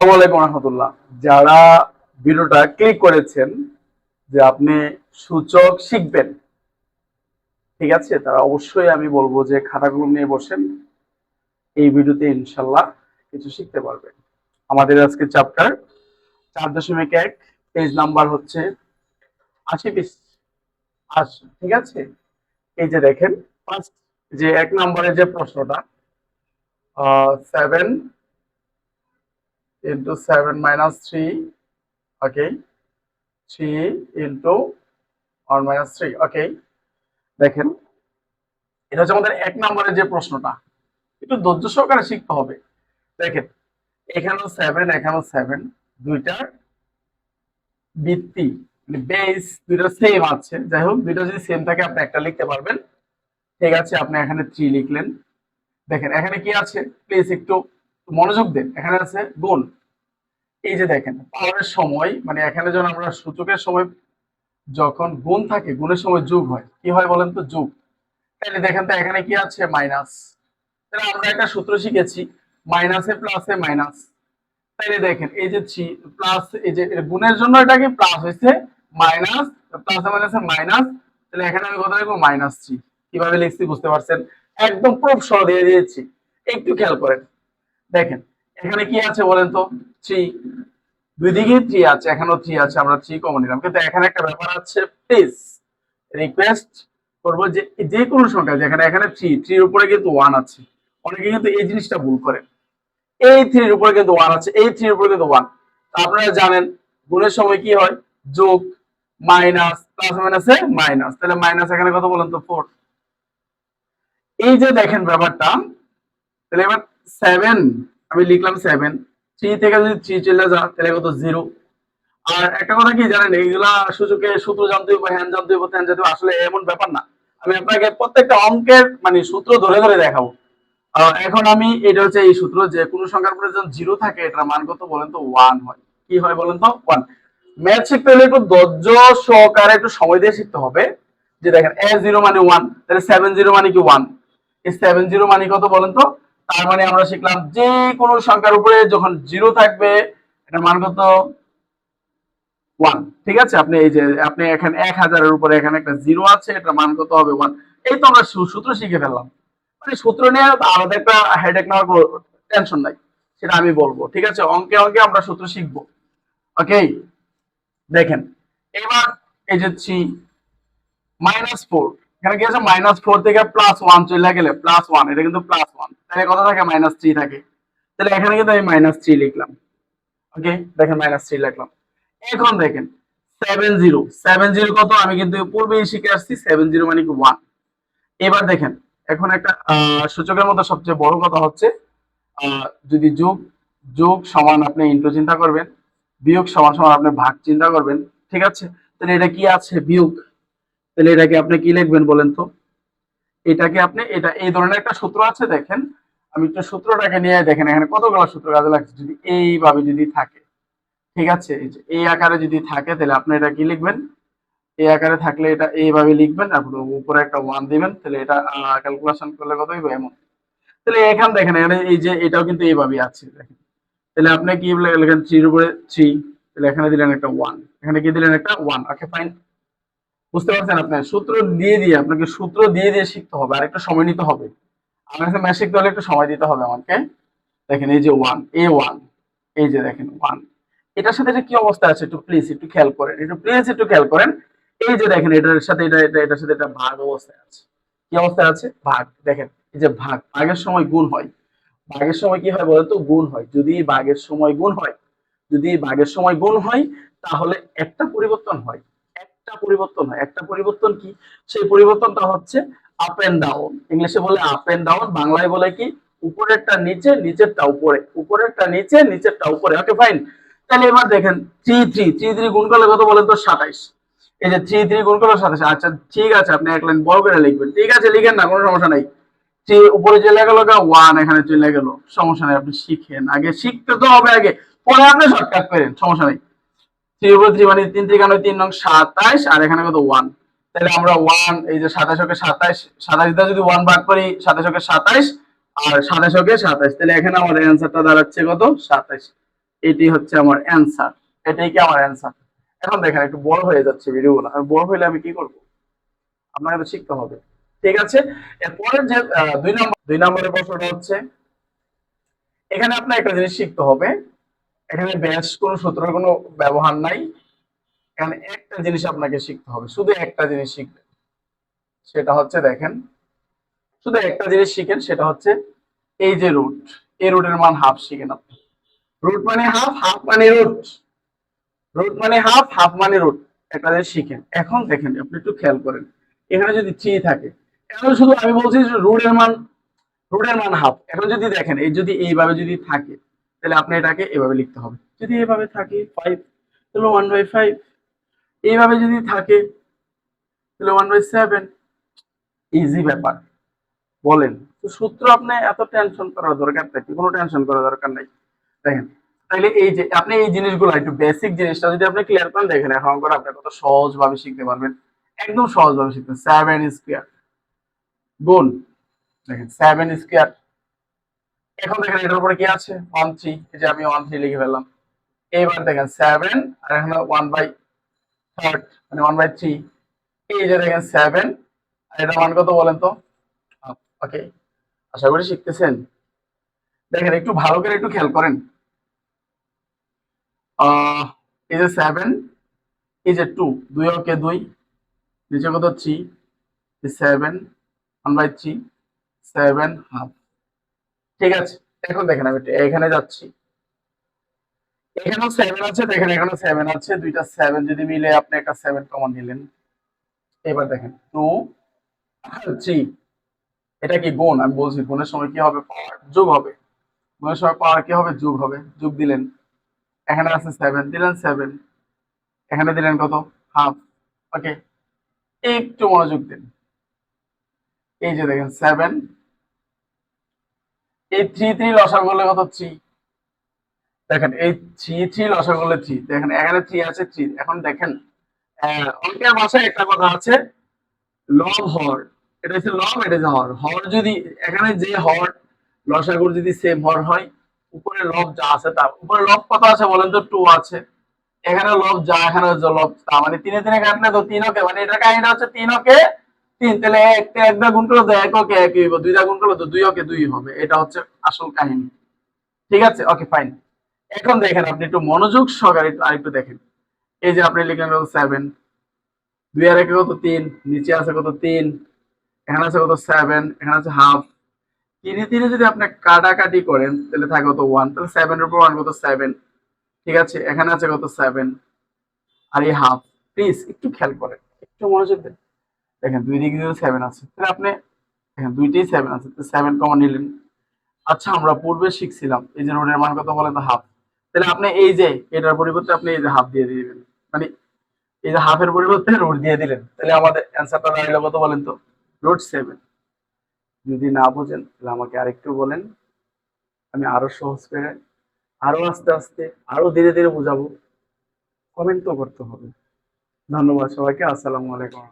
আসসালামু আলাইকুম রহমতুল্লাহ। যারা ভিডিওটা ক্লিক করেছেন যে আপনি সূচক শিখবেন, ঠিক আছে, তারা অবশ্যই আমি বলবো যে খাতাগুলো নিয়ে বসেন। এই ভিডিওতে ইনশাল্লাহ কিছু শিখতে পারবেন। আমাদের আজকে চ্যাপ্টার 4.1, পেজ নাম্বার হচ্ছে 80 80, ঠিক আছে। এই যে দেখেন, ফার্স্ট যে 1 নম্বরের যে প্রশ্নটা, 7 × 7 - 3, ওকে, 3 × 1 - 3, ওকে। দেখেন, এটা হচ্ছে আমাদের 1 নম্বরের যে প্রশ্নটা, একটু ধৈর্য সহকারে শিখতে হবে। দেখেন, এখানেও 7, এখানেও 7, দুইটার ভিত্তি বেস দুইটা সেম আছে। যাই হোক, দুইটা যদি সেম থাকে আপনি একটা লিখতে পারবেন, ঠিক আছে। আপনি এখানে 3 লিখলেন। দেখেন এখানে কি আছে, প্লিজ একটু মনোযোগ দেন। এখানে আছে গুণ। এই যে দেখেন, পাওয়ারের সময় মানে এখানে যখন আমরা সূচকের সময় যখন গুণ থাকে, গুণের সময় যোগ হয়, কি হয় বলেন তো? যোগ। তাহলে দেখেন তো এখানে কি আছে? মাইনাস। তাহলে আমরা একটা সূত্র শিখেছি, মাইনাসে প্লাসে মাইনাস। তাইলে দেখেন এই যে থ্রি প্লাস, এই যে গুণের জন্য এটা কি প্লাস হয়েছে, মাইনাস, প্লাসে মাইনাসে মাইনাস। তাহলে এখানে আমি কথা লিখবো -3। কিভাবে লিখছি বুঝতে পারছেন? একদম প্রুফ সহ দিয়ে দিয়েছি, একটু খেয়াল করেন। দেখেন এখানে কি আছে বলেন তো? 3, দুই দিকে 3 আছে, এখানেও 3 আছে, আমরা 3 কমন নিলাম। কিন্তু এখানে একটা ব্যাপার আছে, প্লিজ রিকোয়েস্ট করবো যে যে কোনো সংখ্যা, যেখানে এখানে 3 এর উপরে কিন্তু 1 আছে। অনেকে কিন্তু এই জিনিসটা ভুল করে, এই 3 এর উপরে কিন্তু 1 আছে, এই 3 এর উপরে কিন্তু 1। আপনারা জানেন গুণের সময় কি হয়? যোগ, মাইনাস, প্লাস মাইনাসে মাইনাস। তাহলে মাইনাস এখানে কত বলেন তো? 4। এই যে দেখেন ব্যাপারটা, তাহলে এবার 7 আমি লিখলাম 7, 3 থেকে যদি 3 চলে যায় তাহলে কত? 0। আর একটা কথা কি জানেন, এইগুলা সূচকে সূত্র জানতে হবে, হ্যান জানতে হবে, ত্যান জানতে হবে, আসলে এমন ব্যাপার না। আমি আপনাকে প্রত্যেকটা অঙ্কের মানে সূত্র ধরে ধরে দেখাবো। এখন আমি, এটা হচ্ছে এই সূত্র যে কোন সংখ্যার উপরে যখন 0 থাকে এটার মান কত বলেন তো? 1 হয়। কি হয় বলেন তো? 1। ম্যাথ শিখতে হলে একটু ধৈর্য সহকারে একটু সময় দিয়ে শিখতে হবে। যে দেখেন a0 মানে 1, তাহলে 70 মানে কি 1। এই 70 মানে কত বলেন তো? তার মানে আমরা শিখলাম যে কোনো সংখ্যার উপরে যখন 0 থাকবে এটার মান কত? 1। ঠিক আছে। আপনি এই যে আপনি এখানে 1000-এর উপরে এখানে একটা 0 আছে, এটার মান কত হবে? 1। এই তো আমরা সূত্র শিখে ফেললাম। মানে সূত্র নিয়ে আলাদা একটা হেডেক নেওয়ার টেনশন নাই, সেটা আমি বলবো। ঠিক আছে, অঙ্কে অঙ্কে আমরা সূত্র শিখবো। ওকে, দেখেন এবার এই যে -4, এখানে কি আছে? -4 থেকে +1 চলে গেলে +1, এটা কিন্তু +1, তাহলে কত থাকে? -3 থাকে। তাহলে এখানে কিন্তু আমি -3 লিখলাম। ওকে, দেখেন -3 লিখলাম। এখন দেখেন 70, 70 কত? আমি কিন্তু পূর্বেই শিখে আসছি, 70 মানে কি 1। এবার দেখেন, এখন একটা সূচকের মধ্যে সবচেয়ে বড় কথা হচ্ছে, যদি যোগ যোগ সমান আপনি ইন্টু চিন্তা করবেন, বিয়োগ সমান সমান আপনি ভাগ চিন্তা করবেন, ঠিক আছে। তাহলে এটা কি আছে? বিয়োগ। তাহলে এটাকে আপনি কি লিখবেন বলেন তো? এটাকে আপনি, এটা এই ধরনের একটা সূত্র আছে, দেখেন আমি একটু সূত্রটাকে নিয়ে, দেখেন এখানে কতগুলো সূত্র কাজে লাগছে। যদি এইভাবে যদি থাকে, ঠিক আছে, এই যে এই আকারে যদি থাকে তাহলে আপনি এটা কি লিখবেন? এই আকারে থাকলে এটা এইভাবে লিখবেন, তারপর উপরে একটা 1 দিবেন, তাহলে এটা ক্যালকুলেশন করলে কত হইবে? এমন। তাহলে এখানে দেখেন, এখানে এই যে এটাও কিন্তু এইভাবেই আছে, দেখেন। তাহলে আপনি কি লিখেন? 3 এর উপরে 3, তাহলে এখানে দিলেন একটা 1, এখানে কি দিলেন? একটা 1। ওকে, ফাইন। বুঝতে পারছেন? আপনার সূত্র দিয়ে দিয়ে আপনাকে সূত্র দিয়ে দিয়ে শিখতে হবে, আর একটু সময় নিতে হবে। আমার কাছে ম্যাথ শিখতে হলে একটু সময় দিতে হবে আমাকে। দেখেন এই যে 1, A1, এই যে দেখেন 1, এটার সাথে এটা কি অবস্থা আছে একটু প্লিজ একটু খেয়াল করেন, একটু প্লিজ একটু খেয়াল করেন। এই যে দেখেন এটার সাথে এটা এটা এটার সাথে এটা ভাগ অবস্থায় আছে। কি অবস্থায় আছে? ভাগ। দেখেন এই যে ভাগ, ভাগের সময় গুণ হয়। ভাগের সময় কি হয় বলতো? গুণ হয়। যদি ভাগের সময় গুণ হয়, যদি ভাগের সময় গুণ হয়, তাহলে একটা পরিবর্তন হয়, একটা পরিবর্তন হয়। একটা পরিবর্তন কি? সেই পরিবর্তনটা হচ্ছে আপ এন্ড ডাউন। ইংলিশে বলে আপ এন্ড ডাউন, বাংলায় বলে কি? উপরেরটা নিচে, নিচেরটা উপরে, উপরেরটা নিচে, নিচেরটা উপরে। ওকে, ফাইন। তাহলে এবার দেখেন 3 গুণ করলে কত বলেন তো? 27। এই যে 3 গুণ করলে 27। আচ্ছা ঠিক আছে, আপনি এক লাইন বড় করে লিখবেন, ঠিক আছে, লিখেন না, কোনো সমস্যা নাই। যে উপরে চলে গেল 1, এখানে চলে গেল, সমস্যা নেই, আপনি শিখেন, আগে শিখতে তো হবে আগে, পরে আপনি শর্টকাট করেন, সমস্যা নেই। 3 উপরে 3 মানে 3 × 3 = 27, আর এখানে কত? 1। তাহলে আমরা 1, এই যে 27 ওকে 27, 27 দিয়ে যদি 1 ভাগ করি, 27 ওকে 27, আর 27 ওকে 27, তাহলে এখানে আমাদের অ্যান্সারটা দাঁড়াচ্ছে কত? 27। এটি হচ্ছে আমার অ্যান্সার, এটাই কি আমার অ্যান্সার। এখন দেখেন একটু বড় হয়ে যাচ্ছে ভিডিওগুলো, আর বড় হইলে আমি কি করব, আপনাকে তো শিখতে হবে। ঠিক আছে, এরপরের যে 2 নম্বরের প্রশ্নটা হচ্ছে, এখানে আপনার একটা জিনিস শিখতে হবে। এখানে ব্যাস কোনো সূত্রের কোনো ব্যবহার নাই। এখানে একটা জিনিস আপনাকে শিখতে হবে, শুধু একটা জিনিস শিখবেন। সেটা হচ্ছে দেখেন, শুধু একটা জিনিস শিখেন, সেটা হচ্ছে এই যে রুট, এই রুটের মান হাফ শিখেন আপনি। রুট মানে হাফ, হাফ মানে রুট, রুট মানে হাফ, হাফ মানে রুট। একটা জিনিস শিখেন। এখন দেখেন আপনি একটু খেয়াল করেন, এখানে যদি থ্রি থাকে, এখন শুধু আমি বলছি রুটের মান হাফ। এখন যদি দেখেন এই যদি এইভাবে যদি থাকে, তাহলে আপনি এটাকে এভাবে লিখতে হবে। যদি এইভাবে থাকে 5, তাহলে 1/5। এইভাবে যদি থাকে তাহলে 1/7। ইজি ব্যাপার, বলেন তো। সূত্র আপনি এত টেনশন করার দরকারটা কি? কোনো টেনশন করার দরকার নাই। দেখেন, তাহলে এই যে আপনি এই জিনিসগুলো একটু বেসিক জিনিসটা যদি আপনি ক্লিয়ার করেন, দেখেন এখন করে আপনি কত সহজভাবে শিখতে পারবেন। একদম সহজভাবে শিখতে। 7 স্কোয়ার গুণ, দেখেন 7 স্কোয়ার। এখন দেখেন এটার উপরে কি আছে, 1/3। এই যে আমি 1/3 লিখে ফেললাম। এইবার দেখেন 7, আর এখানে 1/3, মানে 1/3। এই যে দেখেন 7, আর এটা মান কত বলেন তো? ওকে, আশা করি শিখতেছেন। দেখেন একটু ভালো করে একটু খেয়াল করেন। এই যে 7, এই যে 2, 2 ওকে 2, নিচে কত 3, 7, 1/3, 7 হাফ। ঠিক আছে, এখন দেখেন আমি এখানে যাচ্ছি, এখানেও 7 আছে, দেখেন এখানেও 7 আছে। দুইটা 7 যদি মিলে আপনি একটা 7 কমন নিলেন। এবার দেখেন 2, 3, এটা কি গুণ? আমি বলছি গুণের সময় কি হবে, পাওয়ার যোগ হবে। গুণের সময় পাওয়ার কি হবে, যোগ হবে। যোগ দিলেন, এখানে আছে 7, দিলেন 7, এখানে দিলেন কত, হাফ। ওকে, একটু মনোযোগ দিন। এই যে দেখেন 7, এই 3 লসাগু করলে কত, 3। দেখেন এই 3 লসাগু করলে 3, দেখেন এখানে 3 আছে, 3। এখন দেখেন অঙ্কের ভাষায় একটা কথা আছে, লব হর। এটা হচ্ছে লব, এটা হচ্ছে হর। হর যদি এখানে যে হর, লসাগুর যদি সেম হর হয়, উপরে লব যা আছে তার উপরে লব কত আছে বলেন তো, 2 আছে। এখানে লব যা, এখানে হচ্ছে লব তা, মানে 3 কাটলে তো 3 ওকে, মানে এটা কাহিনীটা হচ্ছে 3 ওকে 3। তাহলে একটা গুণ করলে তো 1 ওকে 1 হইব, 2টা গুণ করলে তো 2 ওকে 2 হবে। এটা হচ্ছে আসল কাহিনী। ঠিক আছে, ওকে ফাইন। এখন দেখেন আপনি একটু মনোযোগ সহকারে আরেকটু দেখেন। এই যে আপনি লিখলেন কত, 7, 2 আর 1 কত, 3, নিচে আছে কত, 3, এখানে আছে কত, 7, এখানে আছে হাফ। 3 যদি আপনি কাটাকাটি করেন তাহলে থাকে কত, 1। তাহলে 7 এর উপর 1 কত, 7। ঠিক আছে, এখানে আছে কত, 7, আর এই হাফ। প্লিজ একটু খেয়াল করেন, একটু মনোযোগ দেন। দেখেন দুই দিকে যদি 7 আছে, তাহলে আপনি দেখেন দুইটাই 7 আছে, তো 7 কমন নিলেন। আচ্ছা, আমরা পূর্বে শিখছিলাম এই যে রুটের মান কত বলেন তো, হাফ। তাহলে আপনি এই যে এটার পরিবর্তে আপনি এই যে হাফ দিয়ে দিবেন, মানে এই যে হাফের পরিবর্তে রুট দিয়ে দিলেন, তাহলে আমাদের অ্যান্সারটা দাঁড়ালো কত বলেন তো, √7। যদি না বোঝেন তাহলে আমাকে আরেকটু বলেন, আমি আরো সহজ করে, আরো আস্তে আস্তে, আরো ধীরে ধীরে বুঝাবো। কমেন্ট তো করতে হবে। ধন্যবাদ সবাইকে, আসসালামু আলাইকুম।